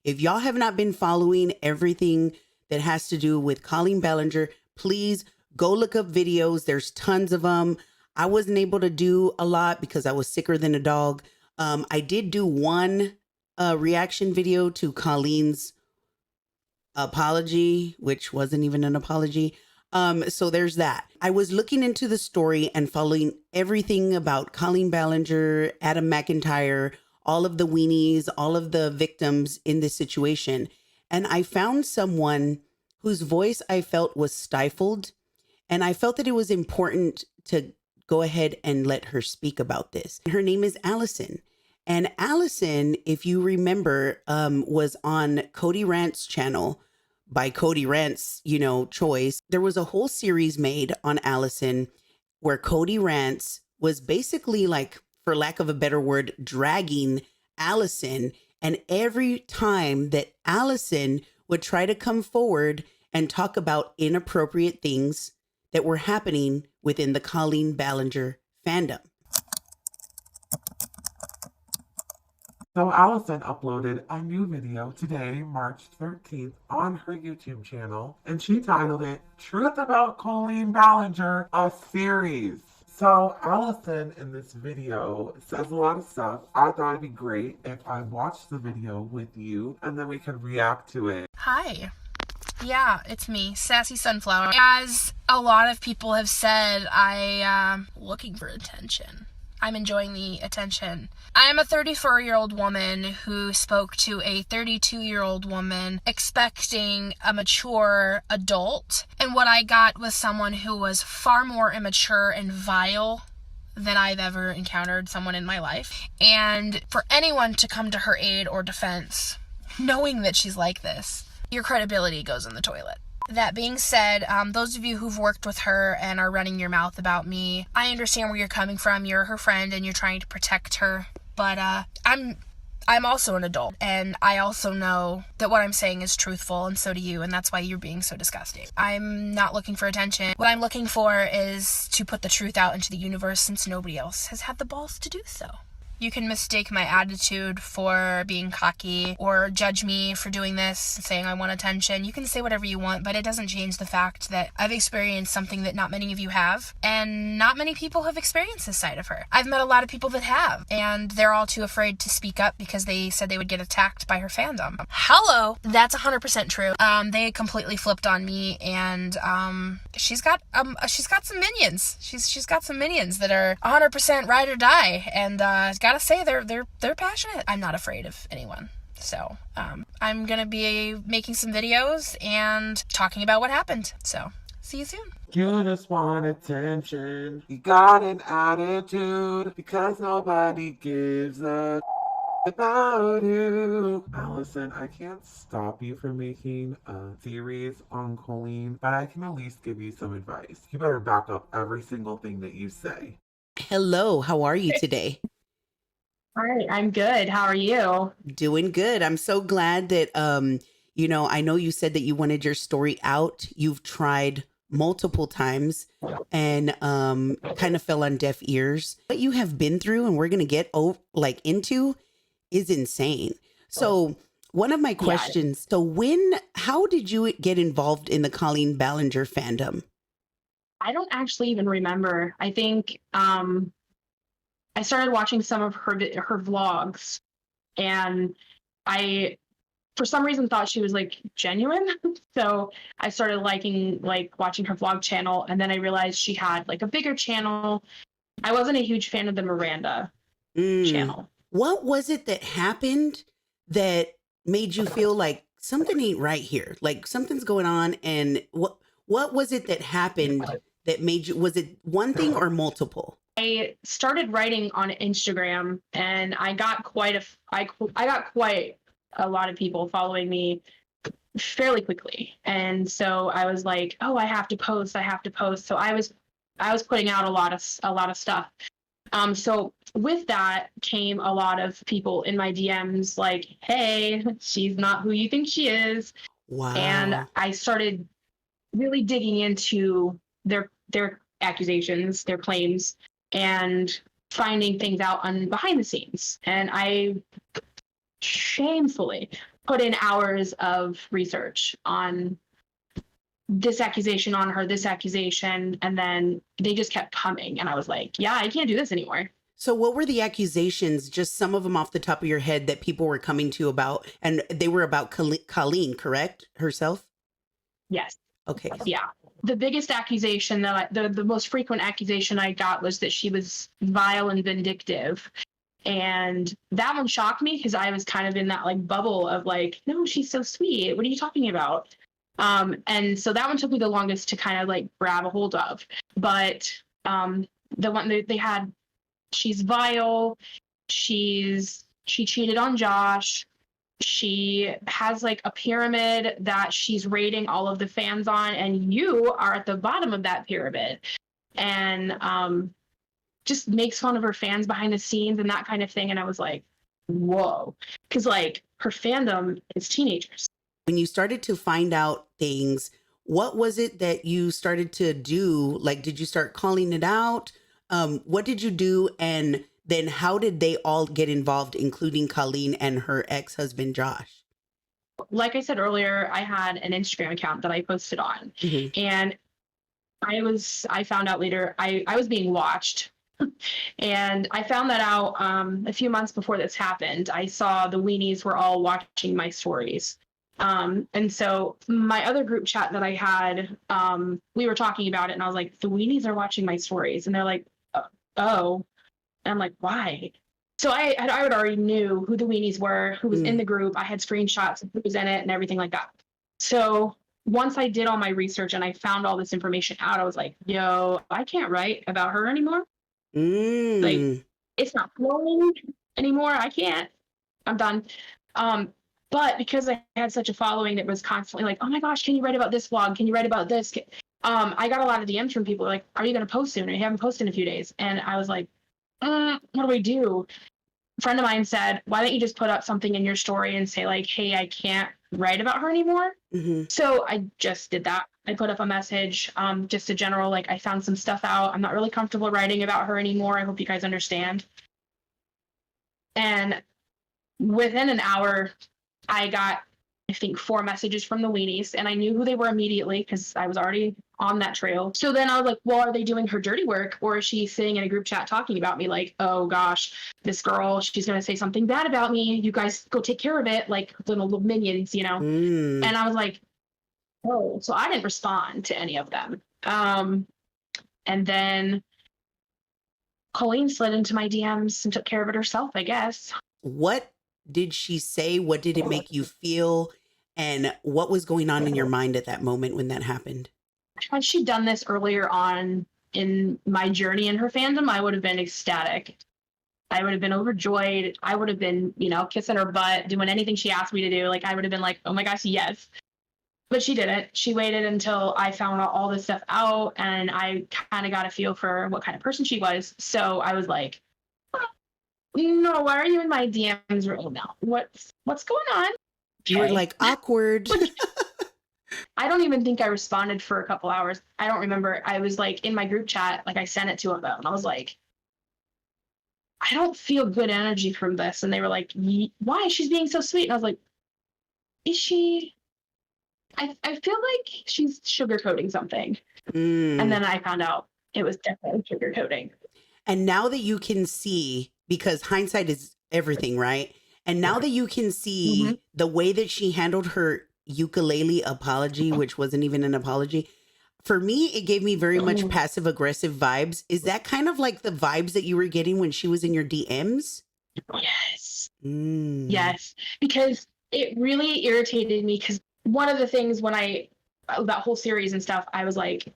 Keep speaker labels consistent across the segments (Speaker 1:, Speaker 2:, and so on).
Speaker 1: If y'all have not been following everything that has to do with Colleen Ballinger, please go look up videos. There's tons of them. I wasn't able to do a lot because I was sicker than a dog. I did do one reaction video to Colleen's apology, which wasn't even an apology. So there's that. I was looking into the story and following everything about Colleen Ballinger, Adam McIntyre, all of the Weenies, all of the victims in this situation. And I found someone whose voice I felt was stifled. And I felt that it was important to go ahead and let her speak about this. Her name is Allison. And Allison, if you remember, was on Cody Rants' channel by Cody Rants, choice. There was a whole series made on Allison where Cody Rants was basically, like, for lack of a better word, dragging Allison. And every time that Allison would try to come forward and talk about inappropriate things that were happening within the Colleen Ballinger fandom.
Speaker 2: So Allison uploaded a new video today, March 13th, on her YouTube channel, and she titled it Truth About Colleen Ballinger, a Series. So Allison in this video says a lot of stuff. I thought it'd be great if I watched the video with you and then we could react to it.
Speaker 3: Hi. Yeah, it's me, Sassy Sunflower. As a lot of people have said, I am looking for attention. I'm enjoying the attention. I am a 34-year-old woman who spoke to a 32-year-old woman expecting a mature adult. And what I got was someone who was far more immature and vile than I've ever encountered someone in my life. And for anyone to come to her aid or defense, knowing that she's like this, your credibility goes in the toilet. That being said, those of you who've worked with her and are running your mouth about me, I understand where you're coming from. You're her friend and you're trying to protect her. But I'm also an adult, and I also know that what I'm saying is truthful, and so do you, and that's why you're being so disgusting. I'm not looking for attention. What I'm looking for is to put the truth out into the universe, since nobody else has had the balls to do so. You can mistake my attitude for being cocky or judge me for doing this, saying I want attention. You can say whatever you want, but it doesn't change the fact that I've experienced something that not many of you have, and not many people have experienced this side of her. I've met a lot of people that have, and they're all too afraid to speak up because they said they would get attacked by her fandom. Hello, that's 100% true. They completely flipped on me, and she's got some minions. She's got some minions that are 100% ride or die, and gotta say they're passionate. I'm not afraid of anyone. So I'm gonna be making some videos and talking about what happened. So see you soon.
Speaker 2: You just want attention. You got an attitude because nobody gives a about you. Allison, I can't stop you from making a series on Colleen, but I can at least give you some advice. You better back up every single thing that you say.
Speaker 1: Hello, how are you today?
Speaker 4: Hi, I'm good. How are you?
Speaker 1: Doing good. I'm so glad that, I know you said that you wanted your story out. You've tried multiple times and kind of fell on deaf ears. What you have been through and we're going to get into is insane. So one of my questions, how did you get involved in the Colleen Ballinger fandom?
Speaker 4: I don't actually even remember. I think I started watching some of her vlogs, and I, for some reason, thought she was genuine. So I started watching her vlog channel, and then I realized she had a bigger channel. I wasn't a huge fan of the Miranda channel.
Speaker 1: What was it that happened that made you feel like something ain't right here? Like something's going on, and what was it that happened that made you? Was it one thing or multiple?
Speaker 4: I started writing on Instagram, and I got quite a lot of people following me fairly quickly. And so I was like, oh, I have to post. So I was putting out a lot of stuff. So with that came a lot of people in my DMs like, hey, she's not who you think she is.
Speaker 1: Wow.
Speaker 4: And I started really digging into their accusations, their claims, and finding things out on behind the scenes. And I shamefully put in hours of research on this accusation on her, this accusation, and then they just kept coming. And I was like, yeah, I can't do this anymore.
Speaker 1: So what were the accusations, just some of them off the top of your head, that people were coming to you about? And they were about Colleen, correct? Herself?
Speaker 4: Yes.
Speaker 1: Okay.
Speaker 4: Yeah. The biggest accusation the most frequent accusation I got was that she was vile and vindictive. And that one shocked me because I was kind of in that like bubble of like, no, she's so sweet. What are you talking about? And so that one took me the longest to kind of like grab a hold of. But the one they had, she's vile. She cheated on Josh. She has like a pyramid that she's rating all of the fans on, and you are at the bottom of that pyramid. And just makes fun of her fans behind the scenes and that kind of thing. And I was like, whoa. Because like her fandom is teenagers.
Speaker 1: When you started to find out things, what was it that you started to do? Like, did you start calling it out? What did you do? And then how did they all get involved, including Colleen and her ex-husband, Josh?
Speaker 4: Like I said earlier, I had an Instagram account that I posted on.
Speaker 1: Mm-hmm.
Speaker 4: And I found out later I was being watched. And I found that out a few months before this happened. I saw the Weenies were all watching my stories. And so my other group chat that I had, we were talking about it, and I was like, the Weenies are watching my stories. And they're like, oh. And I'm like, why? So I already knew who the Weenies were, who was in the group. I had screenshots of who was in it and everything like that. So once I did all my research and I found all this information out, I was like, yo, I can't write about her anymore. Like, it's not flowing anymore. I can't. I'm done. But because I had such a following that was constantly like, oh my gosh, can you write about this vlog? Can you write about this? I got a lot of DMs from people like, are you going to post soon? Or you haven't posted in a few days. And I was like, what do I do? A friend of mine said, why don't you just put up something in your story and say like, hey, I can't write about her anymore.
Speaker 1: Mm-hmm.
Speaker 4: So I just did that. I put up a message, just a general, like, I found some stuff out. I'm not really comfortable writing about her anymore. I hope you guys understand. And within an hour, I got, I think, 4 messages from the Weenies, and I knew who they were immediately because I was already on that trail. So then I was like, well, are they doing her dirty work, or is she sitting in a group chat talking about me like, oh gosh, this girl, she's going to say something bad about me. You guys go take care of it, like little minions, you know? And I was like, oh, so I didn't respond to any of them. And then Colleen slid into my DMs and took care of it herself, I guess.
Speaker 1: What did she say? What did it make you feel? And what was going on in your mind at that moment when that happened?
Speaker 4: Had she done this earlier on in my journey in her fandom, I would have been ecstatic. I would have been overjoyed. I would have been, you know, kissing her butt, doing anything she asked me to do. Like, I would have been like, oh my gosh, yes. But she didn't. She waited until I found all this stuff out, and I kind of got a feel for what kind of person she was. So I was like, no, why are you in my DMs right now? What's going on?
Speaker 1: You were like, awkward.
Speaker 4: I don't even think I responded for a couple hours. I don't remember. I was like in my group chat, like I sent it to them, and I was like, I don't feel good energy from this. And they were like, why? She's being so sweet. And I was like, is she? I feel like she's sugarcoating something. And then I found out it was definitely sugarcoating.
Speaker 1: And now that you can see, because hindsight is everything, right? And now that you can see the way that she handled her ukulele apology, which wasn't even an apology, for me, it gave me very much passive aggressive vibes. Is that kind of like the vibes that you were getting when she was in your DMs?
Speaker 4: Yes. Yes. Because it really irritated me, because one of the things when that whole series and stuff, I was like,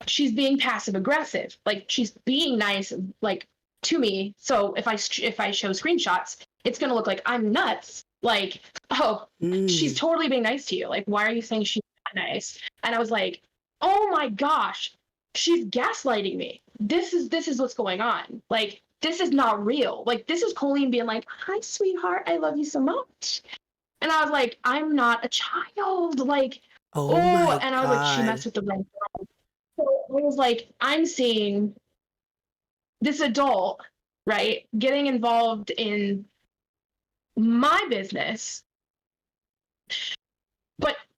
Speaker 4: she's being passive aggressive. Like, she's being nice, like, to me. So if I show screenshots, it's going to look like I'm nuts. Like, oh, she's totally being nice to you. Like, why are you saying she's not nice? And I was like, oh my gosh, she's gaslighting me. This is what's going on. Like, this is not real. Like, this is Colleen being like, hi, sweetheart, I love you so much. And I was like, I'm not a child. Like,
Speaker 1: oh my
Speaker 4: and I was like, she messed with the right girl. So I was like, I'm seeing this adult, right, getting involved in my business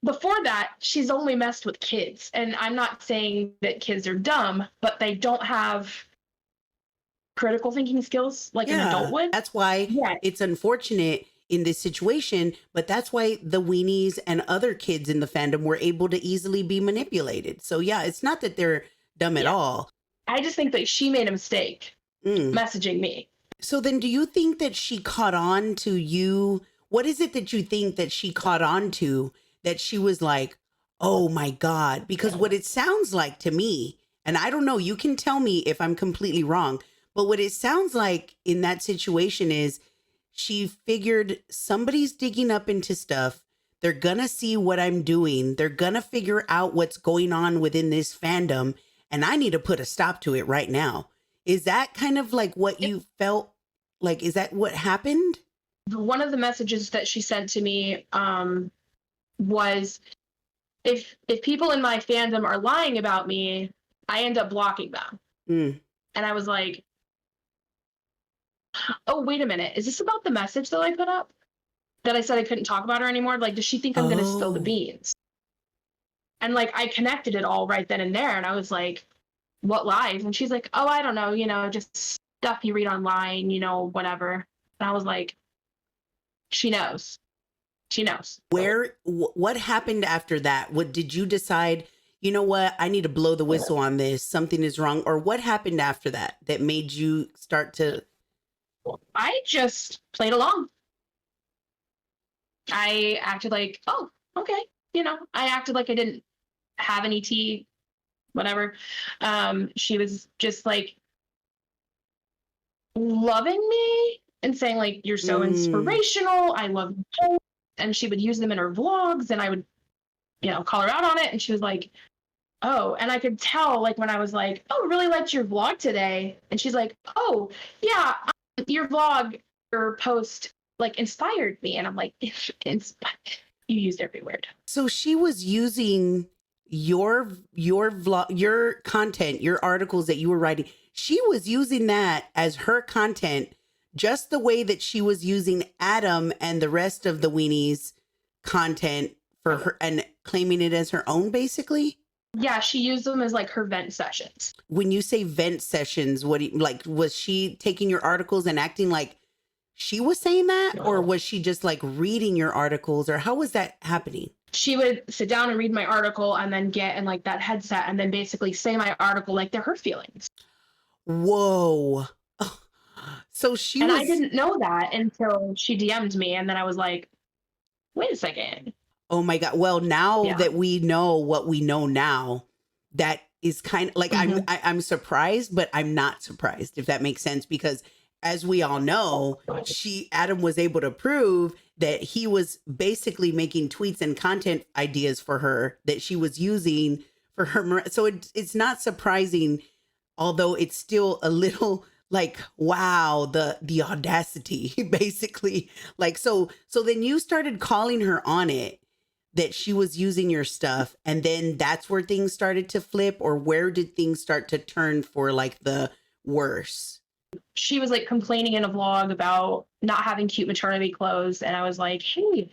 Speaker 4: before that, she's only messed with kids. And I'm not saying that kids are dumb, but they don't have critical thinking skills like an adult would.
Speaker 1: That's why
Speaker 4: Yeah.
Speaker 1: it's unfortunate in this situation, but that's why the Weenies and other kids in the fandom were able to easily be manipulated. So yeah, it's not that they're dumb at all.
Speaker 4: I just think that she made a mistake messaging me.
Speaker 1: So then do you think that she caught on to you? What is it that you think that she caught on to that she was like, oh my God? Because what it sounds like to me, and I don't know, you can tell me if I'm completely wrong, but what it sounds like in that situation is she figured somebody's digging up into stuff. They're going to see what I'm doing. They're going to figure out what's going on within this fandom. And I need to put a stop to it right now. Is that kind of like what you felt like? Is that what happened?
Speaker 4: One of the messages that she sent to me was, if people in my fandom are lying about me, I end up blocking them. And I was like, oh, wait a minute. Is this about the message that I put up? That I said I couldn't talk about her anymore? Like, does she think I'm going to spill the beans? And like, I connected it all right then and there. And I was like, what lies? And she's like, oh, I don't know, just stuff you read online, whatever. And I was like, she knows. She knows.
Speaker 1: What happened after that? What did you decide, you know what, I need to blow the whistle on this, something is wrong? Or what happened after that made you start to...
Speaker 4: I just played along. I acted like, oh, okay. I acted like I didn't have any tea, whatever. She was just like loving me and saying like, you're so inspirational. I love you. And she would use them in her vlogs and I would, call her out on it. And she was like, oh, and I could tell like when I was like, oh, really liked your vlog today. And she's like, oh, yeah, your vlog or post like inspired me. And I'm like, you used every word.
Speaker 1: So she was using your vlog, your content, your articles that you were writing. She was using that as her content, just the way that she was using Adam and the rest of the Weenies content for her and claiming it as her own, basically.
Speaker 4: Yeah, she used them as like her vent sessions.
Speaker 1: When you say vent sessions, what do you, like, was she taking your articles and acting like she was saying that? Or was she just like reading your articles, or how was that happening?
Speaker 4: She would sit down and read my article and then get in like that headset and then basically say my article like they're her feelings.
Speaker 1: Whoa. So she
Speaker 4: and
Speaker 1: was...
Speaker 4: I didn't know that until she DM'd me, and then I was like, wait a second.
Speaker 1: Oh my God. Well, now that we know what we know now, that is kind of like, I'm surprised, but I'm not surprised, if that makes sense, because as we all know, Adam was able to prove that he was basically making tweets and content ideas for her that she was using for her. So it's not surprising, although it's still a little like, wow, the audacity, basically. Like, so then you started calling her on it, that she was using your stuff, and then that's where things started to flip, or where did things start to turn for like the worse?
Speaker 4: She was like complaining in a vlog about not having cute maternity clothes, and I was like, hey,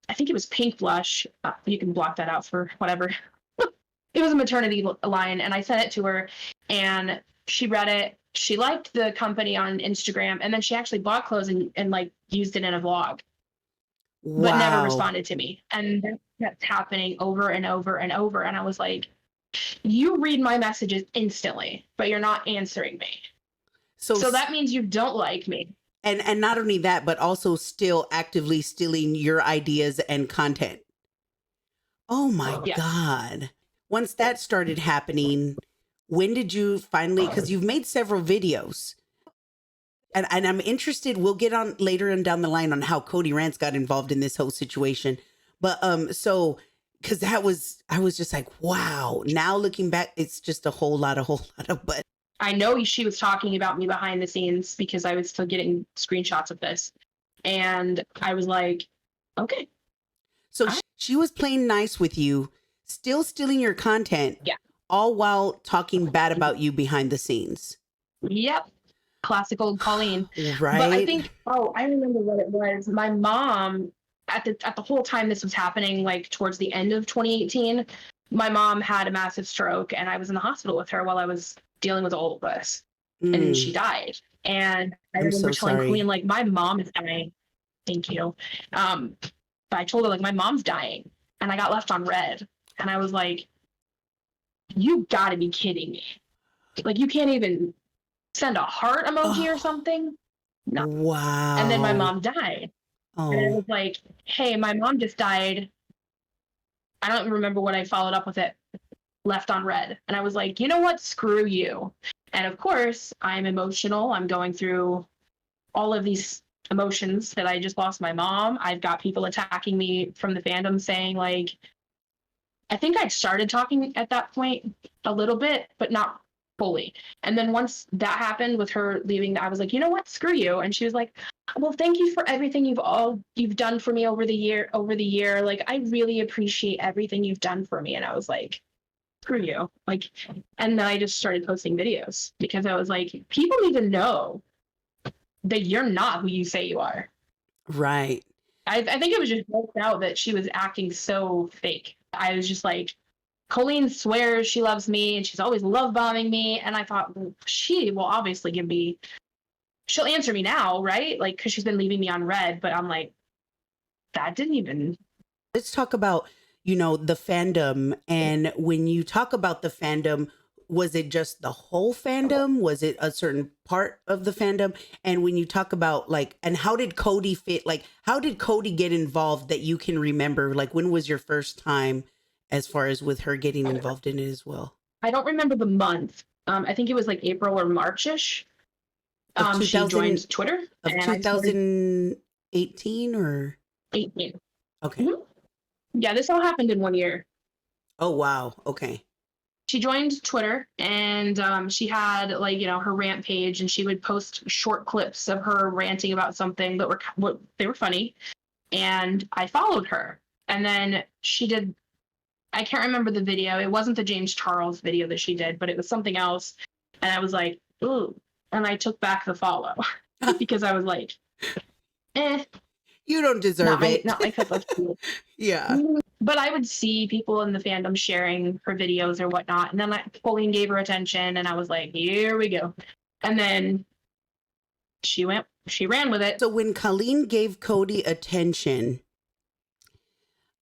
Speaker 4: I think it was pink blush. You can block that out for whatever. It was a maternity line, and I sent it to her, and she read it. She liked the company on Instagram, and then she actually bought clothes and like used it in a vlog.
Speaker 1: Wow.
Speaker 4: But never responded to me. And that kept happening over and over and over. And I was like, you read my messages instantly, but you're not answering me. So that means you don't like me.
Speaker 1: And not only that, but also still actively stealing your ideas and content. Oh my God. Once that started happening, when did you finally, because you've made several videos. And I'm interested, we'll get on later and down the line on how Cody Rants got involved in this whole situation. But so, because I was just like, wow. Now looking back, it's just a whole lot of, but.
Speaker 4: I know she was talking about me behind the scenes because I was still getting screenshots of this. And I was like, okay.
Speaker 1: So she was playing nice with you, still stealing your content.
Speaker 4: Yeah.
Speaker 1: All while talking bad about you behind the scenes.
Speaker 4: Yep. Classic old Colleen.
Speaker 1: Right.
Speaker 4: But I think, I remember what it was. My mom at the whole time this was happening, like towards the end of 2018, my mom had a massive stroke, and I was in the hospital with her while I was dealing with all of this, and she died. And I
Speaker 1: I'm
Speaker 4: remember
Speaker 1: so
Speaker 4: telling
Speaker 1: sorry.
Speaker 4: Queen, like, my mom is dying. Thank you. But I told her, like, my mom's dying, and I got left on red, and I was like, you gotta be kidding me. Like, you can't even send a heart emoji or something? No.
Speaker 1: Wow.
Speaker 4: And then my mom died. And I
Speaker 1: Oh,
Speaker 4: was like, hey, my mom just died. I don't remember what I followed up with it, left on red. And I was like, you know what? Screw you. And of course, I'm emotional. I'm going through all of these emotions that I just lost my mom. I've got people attacking me from the fandom saying, like, I think I started talking at that point a little bit, but not fully. And then once that happened with her leaving, I was like, you know what? Screw you. And she was like, well, thank you for everything you've done for me over the year. Like, I really appreciate everything you've done for me. And I was like, screw you. Like, and then I just started posting videos because I was like, people need to know that you're not who you say you are.
Speaker 1: right.
Speaker 4: I think it was just worked out that she was acting so fake. I was just like, Colleen swears she loves me and she's always love bombing me. And I thought, well, she will obviously she'll answer me now, right? Like, because she's been leaving me on red. But I'm like, that didn't even.
Speaker 1: Let's talk about, the fandom. And when you talk about the fandom, was it just the whole fandom? Was it a certain part of the fandom? And when you talk about like, and how did Cody fit? Like, how did Cody get involved that you can remember? Like, when was your first time as far as with her getting involved in it as well?
Speaker 4: I don't remember the month. I think it was like April or March-ish.
Speaker 1: Of
Speaker 4: She
Speaker 1: 2000,
Speaker 4: joined Twitter.
Speaker 1: of
Speaker 4: And I started
Speaker 1: 2018 or?
Speaker 4: 18.
Speaker 1: Okay.
Speaker 4: Mhm. Yeah, this all happened in 1 year.
Speaker 1: Oh, wow. Okay.
Speaker 4: She joined Twitter, and she had, like, her rant page, and she would post short clips of her ranting about something that they were funny. And I followed her, and then she did. I can't remember the video. It wasn't the James Charles video that she did, but it was something else. And I was like, ooh, and I took back the follow because I was like,
Speaker 1: You don't deserve it.
Speaker 4: not my cup of tea.
Speaker 1: Yeah.
Speaker 4: But I would see people in the fandom sharing her videos or whatnot, and then Colleen gave her attention, and I was like, here we go. And then she ran with it.
Speaker 1: So when Colleen gave Cody attention,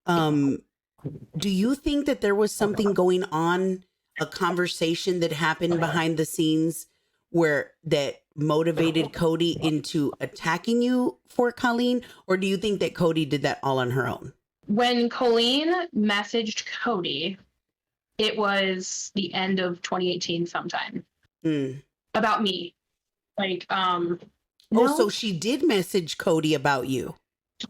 Speaker 1: do you think that there was something going on, a conversation that happened behind the scenes that motivated Cody into attacking you for Colleen? Or do you think that Cody did that all on her own?
Speaker 4: When Colleen messaged Cody, it was the end of 2018 sometime. About me. Like,
Speaker 1: so she did message Cody about you.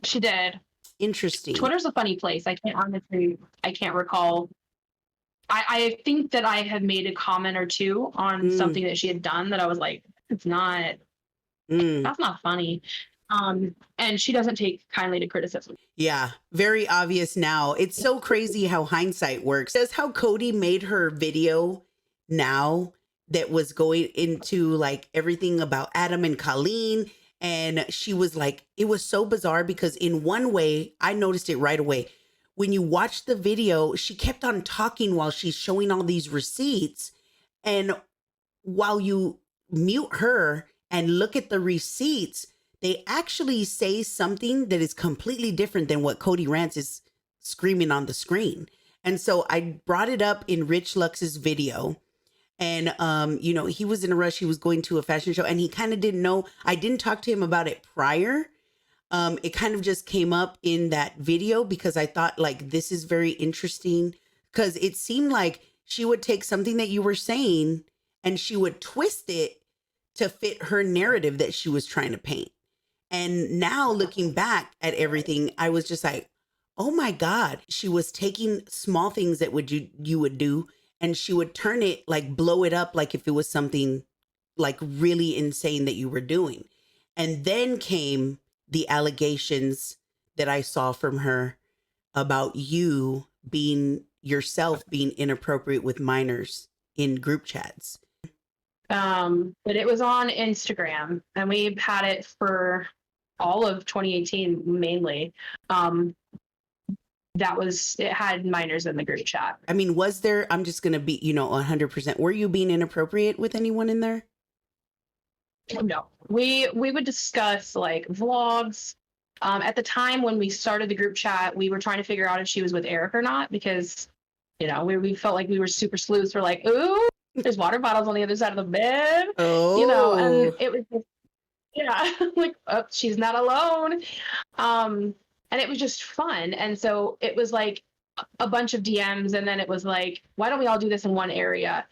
Speaker 4: She did.
Speaker 1: Interesting.
Speaker 4: Twitter's a funny place. I can't recall. I think that I had made a comment or two on something that she had done that I was like, that's not funny. And she doesn't take kindly to criticism.
Speaker 1: Yeah, very obvious now. It's so crazy how hindsight works. That's how Cody made her video now that was going into like everything about Adam and Colleen. And she was like, it was so bizarre because in one way, I noticed it right away. When you watch the video, she kept on talking while she's showing all these receipts. And while you mute her and look at the receipts, they actually say something that is completely different than what Cody Rants is screaming on the screen. And so I brought it up in Rich Lux's video. And, he was in a rush. He was going to a fashion show and he kind of didn't know. I didn't talk to him about it prior. It kind of just came up in that video because I thought like, this is very interesting because it seemed like she would take something that you were saying and she would twist it to fit her narrative that she was trying to paint. And now looking back at everything, I was just like, oh my God, she was taking small things that you would do and she would turn it, like blow it up like if it was something like really insane that you were doing. And then came the allegations that I saw from her about you being inappropriate with minors in group chats.
Speaker 4: But it was on Instagram and we've had it for all of 2018 mainly. It had minors in the group chat.
Speaker 1: I mean, was there, I'm just going to be, 100%. Were you being inappropriate with anyone in there?
Speaker 4: No, we would discuss like vlogs. At the time when we started the group chat, we were trying to figure out if she was with Eric or not, because, we felt like we were super sleuths. We're like, ooh, there's water bottles on the other side of the bed,
Speaker 1: Oh.
Speaker 4: and it was just, yeah, like, oh, she's not alone. And it was just fun. And so it was like a bunch of DMs, and then it was like, why don't we all do this in one area?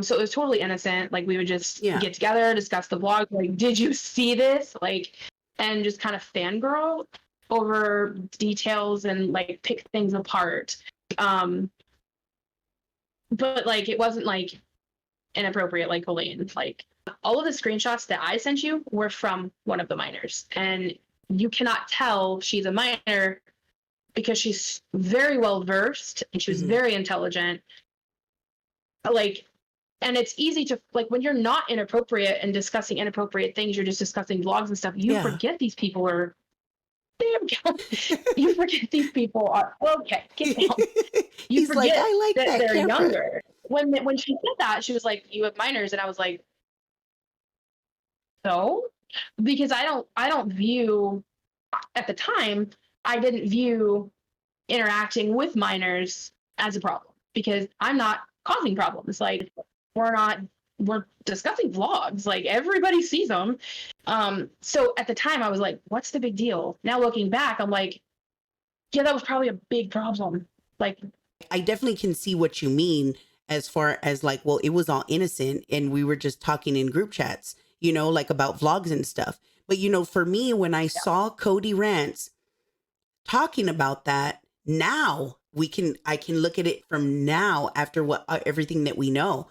Speaker 4: So it was totally innocent. Like, we would just get together, discuss the vlog. Like, did you see this? Like, and just kind of fangirl over details and like pick things apart. But like, it wasn't like inappropriate like Colleen. Like, all of the screenshots that I sent you were from one of the minors, and you cannot tell she's a minor because she's very well versed and she was very intelligent. Like, and it's easy to, like, when you're not inappropriate and discussing inappropriate things, you're just discussing vlogs and stuff. You forget these people are you forget these people are okay. Get down. You
Speaker 1: He's
Speaker 4: forget
Speaker 1: like, I like that
Speaker 4: they're
Speaker 1: camera.
Speaker 4: younger. When she said that, she was like, "You have minors," and I was like, "So," because I don't view, at the time, I didn't view interacting with minors as a problem, because I'm not causing problems. Like, we're discussing vlogs, like everybody sees them. So at the time I was like, what's the big deal? Now looking back, I'm like, yeah, that was probably a big problem. Like,
Speaker 1: I definitely can see what you mean, as far as like, well, it was all innocent and we were just talking in group chats, like about vlogs and stuff. But, for me, when I saw Cody Rants talking about that, now I can look at it from now after everything that we know.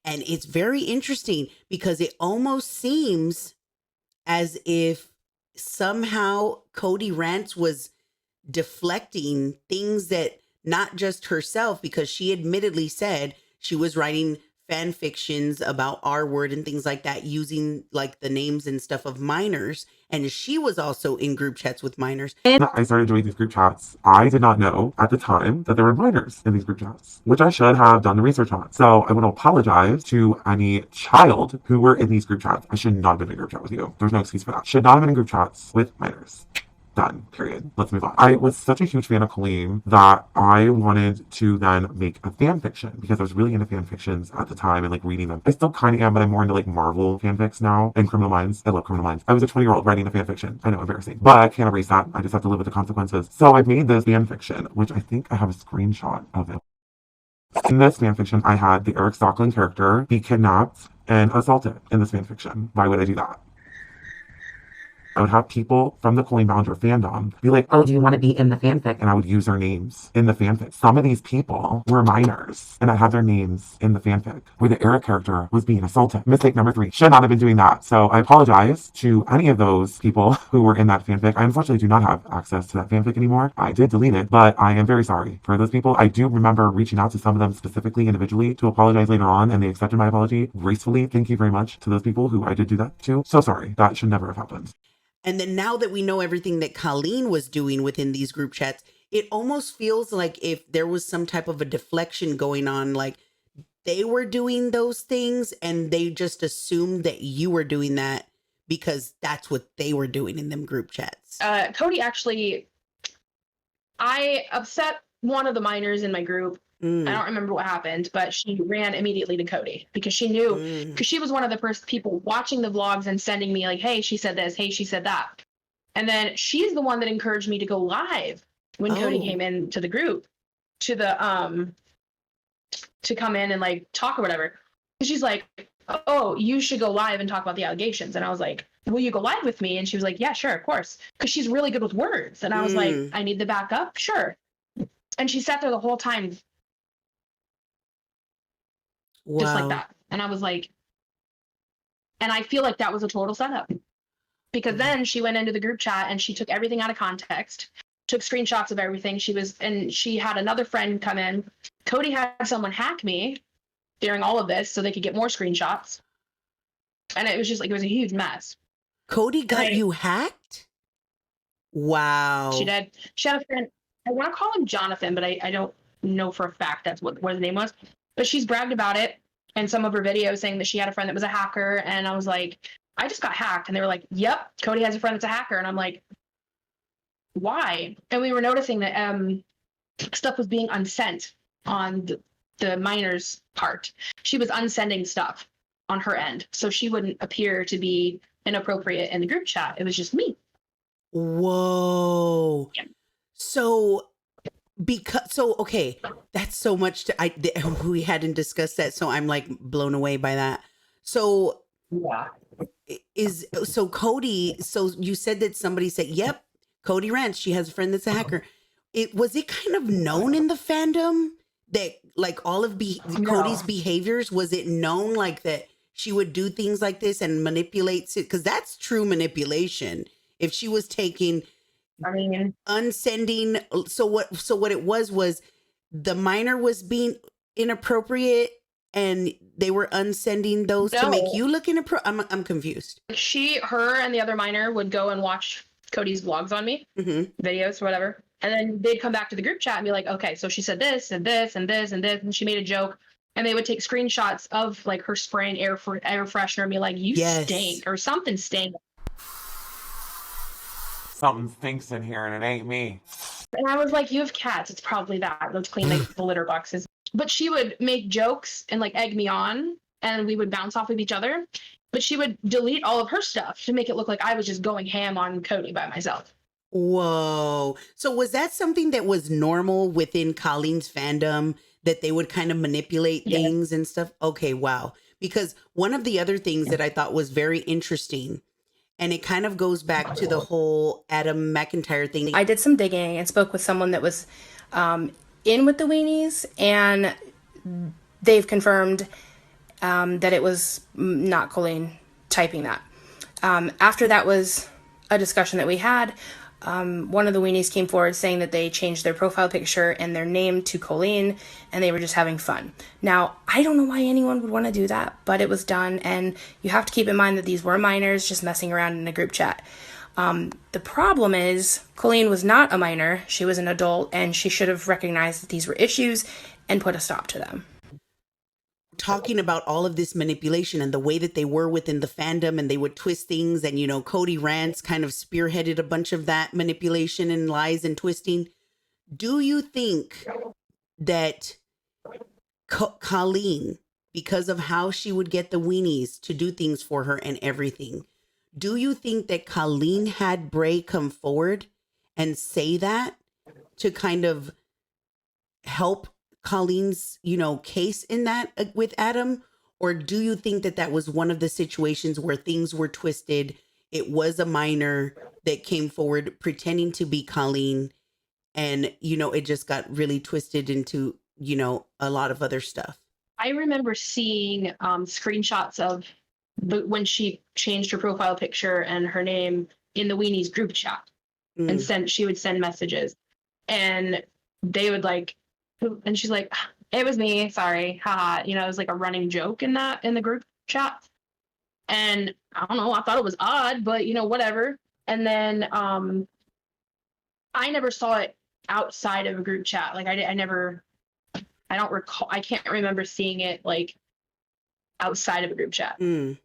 Speaker 1: And it's very interesting because it almost seems as if somehow Cody Rants was deflecting things that, not just herself, because she admittedly said she was writing fan fictions about R word and things like that, using like the names and stuff of minors. And she was also in group chats with minors.
Speaker 2: And I started doing these group chats. I did not know at the time that there were minors in these group chats, which I should have done the research on. So I want to apologize to any child who were in these group chats. I should not have been in a group chat with you. There's no excuse for that. Should not have been in group chats with minors. Done. Period. Let's move on. I was such a huge fan of Colleen that I wanted to then make a fan fiction, because I was really into fan fictions at the time and like reading them. I still kind of am, but I'm more into like Marvel fanfics now and Criminal Minds. I love Criminal Minds. I was a 20-year-old writing a fan fiction. I know, embarrassing, but I can't erase that. I just have to live with the consequences. So I made this fan fiction, which I think I have a screenshot of it. In this fan fiction, I had the Eric Stockland character be kidnapped and assaulted in this fan fiction. Why would I do that? I would have people from the Colleen Ballinger fandom be like, oh, do you want to be in the fanfic? And I would use their names in the fanfic. Some of these people were minors, and I had their names in the fanfic where the Eric character was being assaulted. Mistake number 3. Should not have been doing that. So I apologize to any of those people who were in that fanfic. I unfortunately do not have access to that fanfic anymore. I did delete it, but I am very sorry for those people. I do remember reaching out to some of them specifically individually to apologize later on, and they accepted my apology gracefully. Thank you very much to those people who I did do that to. So sorry. That should never have happened.
Speaker 1: And then now that we know everything that Colleen was doing within these group chats, it almost feels like if there was some type of a deflection going on, like they were doing those things and they just assumed that you were doing that because that's what they were doing in them group chats.
Speaker 4: Cody actually, I upset one of the minors in my group. I don't remember what happened, but she ran immediately to Cody because she knew, because she was one of the first people watching the vlogs and sending me like, hey, she said this, hey, she said that. And then she's the one that encouraged me to go live when Cody came into the group to the to come in and like talk or whatever. She's like, oh, you should go live and talk about the allegations. And I was like, will you go live with me? And she was like, yeah, sure, of course, because she's really good with words. And I was like, I need the backup, sure. And she sat there the whole time.
Speaker 1: Wow.
Speaker 4: Just like that. And I was like, and I feel like that was a total setup, because then she went into the group chat and she took everything out of context, took screenshots of everything. And she had another friend come in. Cody had someone hack me during all of this so they could get more screenshots. And it was just like, it was a huge mess.
Speaker 1: Cody got you hacked? Wow.
Speaker 4: She had a friend. I want to call him Jonathan, but I don't know for a fact that's what his name was. But she's bragged about it in some of her videos, saying that she had a friend that was a hacker. And I was like, I just got hacked, and they were like, "Yep, Cody has a friend that's a hacker." And I'm like, why? And we were noticing that stuff was being unsent on the miner's part. She was unsending stuff on her end, so she wouldn't appear to be inappropriate in the group chat. It was just me.
Speaker 1: Whoa.
Speaker 4: Yeah.
Speaker 1: So okay, that's so much we hadn't discussed that, so I'm like blown away by that. So
Speaker 4: Yeah.
Speaker 1: Cody, so you said that somebody said, "Yep, Cody Rants, she has a friend that's a hacker." Was it kind of known in the fandom that like all of Cody's behaviors, was it known like that she would do things like this and manipulates it? Because that's true manipulation. If she was taking,
Speaker 4: I mean,
Speaker 1: unsending, so what it was the minor was being inappropriate and they were unsending those to make you look inappropriate. I'm confused.
Speaker 4: her and the other miner would go and watch Cody's vlogs on me, videos, whatever. And then they'd come back to the group chat and be like, okay, so she said this and this and this and this, and she made a joke. And they would take screenshots of like her spraying air freshener and be like, you stink, or something stink.
Speaker 2: Something stinks in here and it ain't me.
Speaker 4: And I was like, you have cats. It's probably that. Let's clean the litter boxes. But she would make jokes and like egg me on, and we would bounce off of each other. But she would delete all of her stuff to make it look like I was just going ham on Cody by myself.
Speaker 1: Whoa. So was that something that was normal within Colleen's fandom, that they would kind of manipulate things and stuff? Okay, wow. Because one of the other things that I thought was very interesting, and it kind of goes back to the whole Adam McIntyre thing.
Speaker 5: I did some digging and spoke with someone that was in with the Weenies, and they've confirmed that it was not Colleen typing that. After that was a discussion that we had, one of the Weenies came forward saying that they changed their profile picture and their name to Colleen, and they were just having fun. Now, I don't know why anyone would want to do that, but it was done, and you have to keep in mind that these were minors just messing around in a group chat. The problem is Colleen was not a minor, she was an adult, and she should have recognized that these were issues and put a stop to them.
Speaker 1: Talking about all of this manipulation and the way that they were within the fandom, and they would twist things, and Cody Rants kind of spearheaded a bunch of that manipulation and lies and twisting. Do you think that Colleen, because of how she would get the Weenies to do things for her and everything, do you think that Colleen had Bray come forward and say that to kind of help Colleen's, case in that with Adam? Or do you think that that was one of the situations where things were twisted? It was a minor that came forward pretending to be Colleen, and, it just got really twisted into, a lot of other stuff.
Speaker 4: I remember seeing screenshots of when she changed her profile picture and her name in the Weenies group chat, and she would send messages, and they would like, and she's like, it was me, sorry, haha. It was like a running joke in the group chat. And I don't know, I thought it was odd, but whatever. And then I never saw it outside of a group chat. Like I don't recall, I can't remember seeing it like outside of a group chat.
Speaker 1: And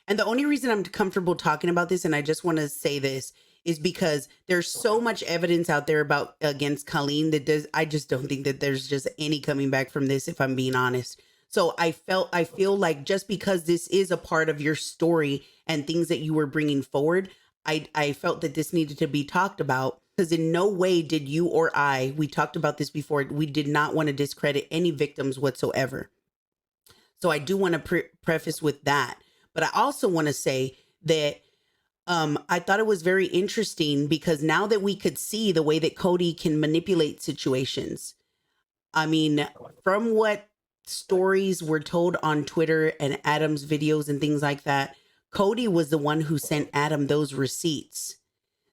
Speaker 1: the only reason I'm comfortable talking about this, and I just want to say this, is because there's so much evidence out there against Colleen that I just don't think that there's just any coming back from this, if I'm being honest. So I feel like just because this is a part of your story and things that you were bringing forward, I felt that this needed to be talked about, because in no way did you or we talked about this before, we did not want to discredit any victims whatsoever. So I do want to preface with that. But I also want to say that I thought it was very interesting, because now that we could see the way that Cody can manipulate situations, I mean, from what stories were told on Twitter and Adam's videos and things like that, Cody was the one who sent Adam those receipts.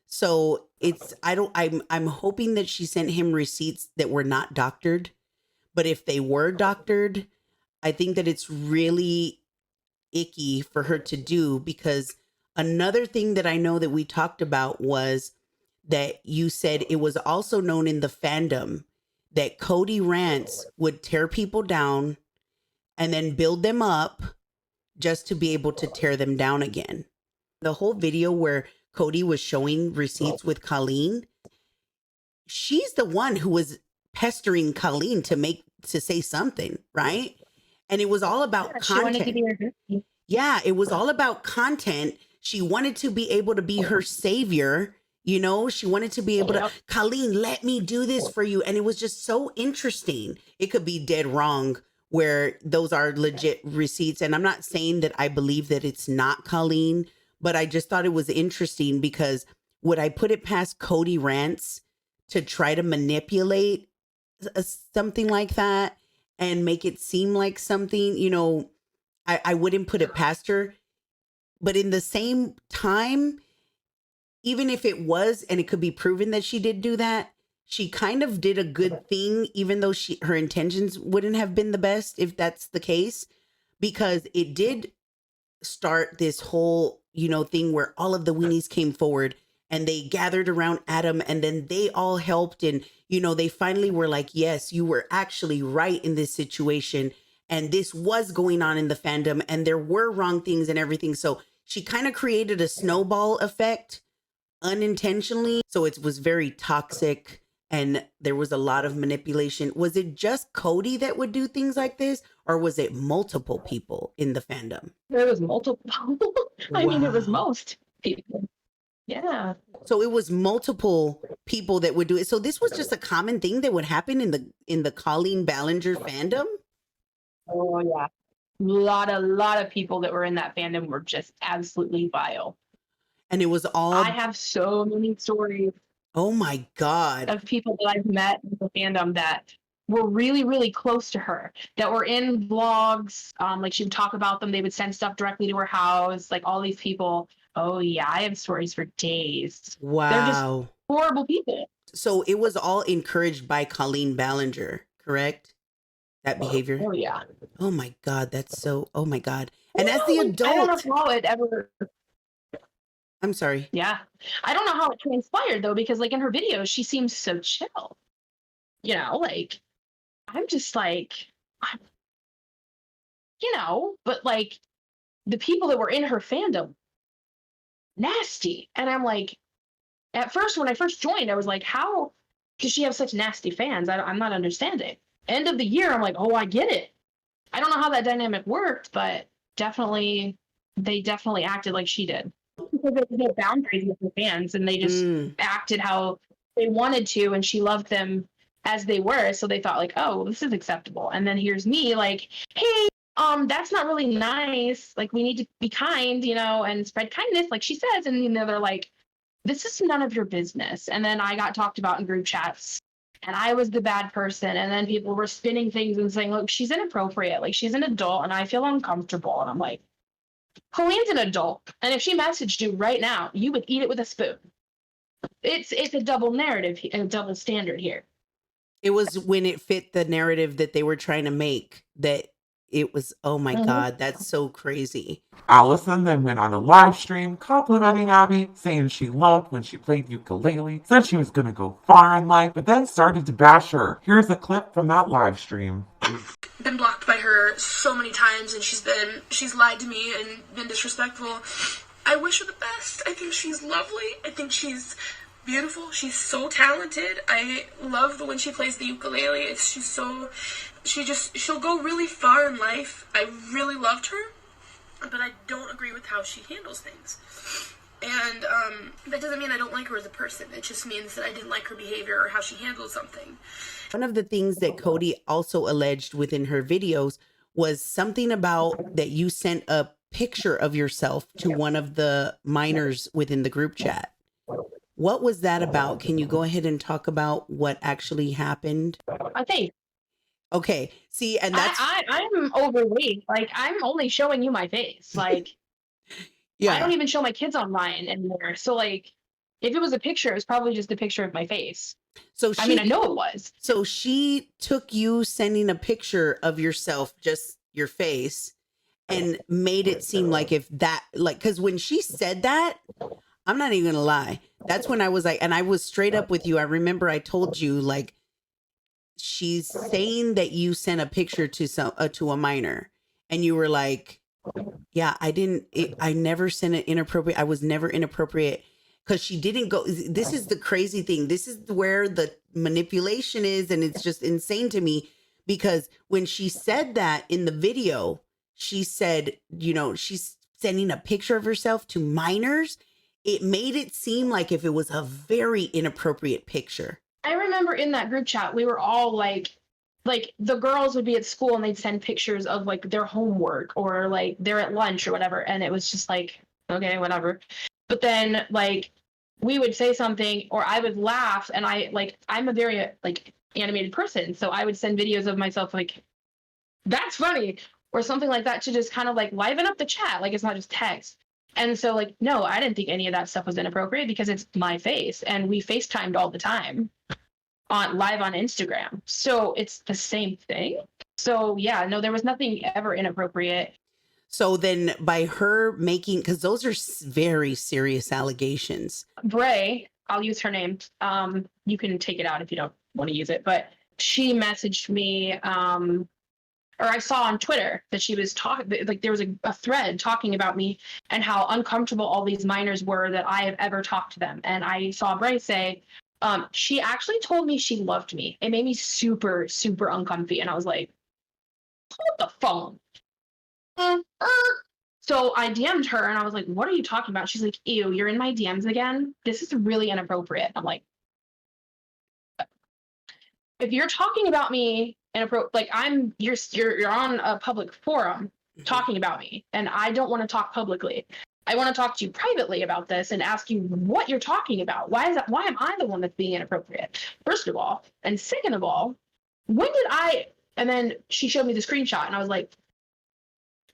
Speaker 1: So I'm hoping that she sent him receipts that were not doctored. But if they were doctored, I think that it's really icky for her to do, because another thing that I know that we talked about was that you said it was also known in the fandom that Cody Rants would tear people down and then build them up just to be able to tear them down again. The whole video where Cody was showing receipts with Colleen, she's the one who was pestering Colleen to say something, right? And it was all about
Speaker 4: She wanted to
Speaker 1: content.
Speaker 4: be her sister.
Speaker 1: Yeah, it was all about content. She wanted to be able to be her savior. You know, she wanted to be able to,
Speaker 4: Yep.
Speaker 1: Colleen, let me do this for you. And it was just so interesting. It could be dead wrong where those are legit receipts. And I'm not saying that I believe that it's not Colleen, but I just thought it was interesting because would I put it past Cody Rants to try to manipulate something like that and make it seem like something, you know, I wouldn't put it past her. But in the same time, even if it was, and it could be proven that she did do that, she kind of did a good thing, even though her intentions wouldn't have been the best if that's the case, because it did start this whole, you know, thing where all of the Weenies came forward and they gathered around Adam and then they all helped. And, you know, they finally were like, yes, you were actually right in this situation. And this was going on in the fandom and there were wrong things and everything. So she kind of created a snowball effect unintentionally. So it was very toxic and there was a lot of manipulation. Was it just Cody that would do things like this, or was it multiple people in the fandom?
Speaker 4: There was multiple. I mean, it was
Speaker 1: Wow.
Speaker 4: most people. Yeah.
Speaker 1: So it was multiple people that would do it. So this was just a common thing that would happen in the Colleen Ballinger fandom?
Speaker 4: Oh yeah. Lot of people that were in that fandom were just absolutely vile.
Speaker 1: And it was all,
Speaker 4: I have so many stories
Speaker 1: oh my God.
Speaker 4: of people that I've met in the fandom that were really, really close to her, that were in vlogs. Like she would talk about them. They would send stuff directly to her house. Like all these people. Oh yeah, I have stories for days. They're just
Speaker 1: Wow.
Speaker 4: horrible people.
Speaker 1: So it was all encouraged by Colleen Ballinger, correct? That behavior?
Speaker 4: Oh yeah.
Speaker 1: Oh my God, that's so, oh my God. And as the
Speaker 4: I don't
Speaker 1: adult,
Speaker 4: know how it ever.
Speaker 1: I'm sorry.
Speaker 4: Yeah, I don't know how it transpired though, because like in her videos, she seems so chill. You know, like I'm just like, I'm, but like the people that were in her fandom, nasty. And I'm like, at first, when I first joined, I was like, how does she have such nasty fans? I'm not understanding. End of the year, I'm like, oh, I get it. I don't know how that dynamic worked, but they definitely acted like she did. Because there was no boundaries with her fans, and they just acted how they wanted to, and she loved them as they were. So they thought like, oh, this is acceptable. And then here's me like, hey, that's not really nice. Like we need to be kind, and spread kindness, like she says. And they're like, this is none of your business. And then I got talked about in group chats, and I was the bad person. And then people were spinning things and saying, look, she's inappropriate. Like she's an adult, and I feel uncomfortable. And I'm like, Colleen's an adult, and if she messaged you right now, you would eat it with a spoon. It's a double narrative, a double standard here.
Speaker 1: It was when it fit the narrative that they were trying to make that it was, oh my God, that's so crazy.
Speaker 2: Allison then went on a live stream complimenting Abby, saying she loved when she played ukulele, said she was going to go far in life, but then started to bash her. Here's a clip from that live stream.
Speaker 3: Been blocked by her so many times, and she's lied to me and been disrespectful. I wish her the best. I think she's lovely. I think she's beautiful. She's so talented. I love when she plays the ukulele. She'll go really far in life. I really loved her, but I don't agree with how she handles things. And that doesn't mean I don't like her as a person. It just means that I didn't like her behavior or how she handled something.
Speaker 1: One of the things that Cody also alleged within her videos was something about that you sent a picture of yourself to one of the minors within the group chat. What was that about? Can you go ahead and talk about what actually happened?
Speaker 4: I think.
Speaker 1: Okay. See, and that's
Speaker 4: I'm overweight. Like I'm only showing you my face. Like I don't even show my kids online anymore. So like if it was a picture, it was probably just a picture of my face.
Speaker 1: So
Speaker 4: I know it was.
Speaker 1: So she took you sending a picture of yourself, just your face, and made it seem like if that, like, because when she said that, I'm not even gonna lie. That's when I was like, and I was straight up with you. I remember I told you, like, she's saying that you sent a picture to a minor, and you were like, yeah, I never sent it inappropriate. I was never inappropriate, because she didn't go. This is the crazy thing. This is where the manipulation is. And it's just insane to me, because when she said that in the video, she said, she's sending a picture of herself to minors. It made it seem like if it was a very inappropriate picture.
Speaker 4: I remember in that group chat, we were all like the girls would be at school and they'd send pictures of like their homework or like they're at lunch or whatever. And it was just like, okay, whatever. But then like we would say something or I would laugh, and I'm a very like animated person. So I would send videos of myself like, that's funny, or something like that, to just kind of like liven up the chat. Like it's not just text. And so like, no, I didn't think any of that stuff was inappropriate because it's my face and we FaceTimed all the time live on Instagram. So it's the same thing. So yeah, no, there was nothing ever inappropriate.
Speaker 1: So then by her making, because those are very serious allegations.
Speaker 4: Bray, I'll use her name. You can take it out if you don't want to use it, but she messaged me, or I saw on Twitter that she was talking, like there was a thread talking about me and how uncomfortable all these minors were that I have ever talked to them. And I saw Bray say, she actually told me she loved me. It made me super, super uncomfy. And I was like, hold the phone. So I DM'd her and I was like, what are you talking about? She's like, ew, you're in my DMs again. This is really inappropriate. I'm like, if you're talking about me inappropriate, like you're on a public forum talking about me, and I don't want to talk publicly. I want to talk to you privately about this and ask you what you're talking about. Why am I the one that's being inappropriate? First of all, and second of all, when did I? And then she showed me the screenshot, and I was like,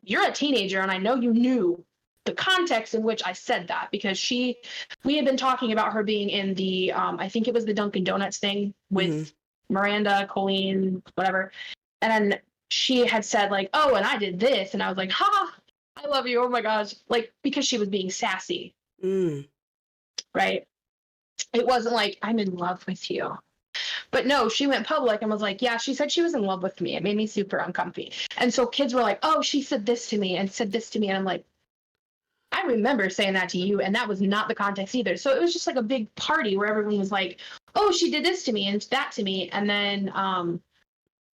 Speaker 4: you're a teenager, and I know you knew the context in which I said that, because we had been talking about her being in the, I think it was the Dunkin' Donuts thing with Miranda, Colleen, whatever. And then she had said like, oh, and I did this. And I was like, ha, I love you. Oh my gosh. Like, because she was being sassy. Right. It wasn't like, I'm in love with you. But no, she went public and was like, yeah, she said she was in love with me. It made me super uncomfy. And so kids were like, oh, she said this to me and said this to me. And I'm like, I remember saying that to you, and that was not the context either. So it was just like a big party where everyone was like, oh, she did this to me and that to me. And then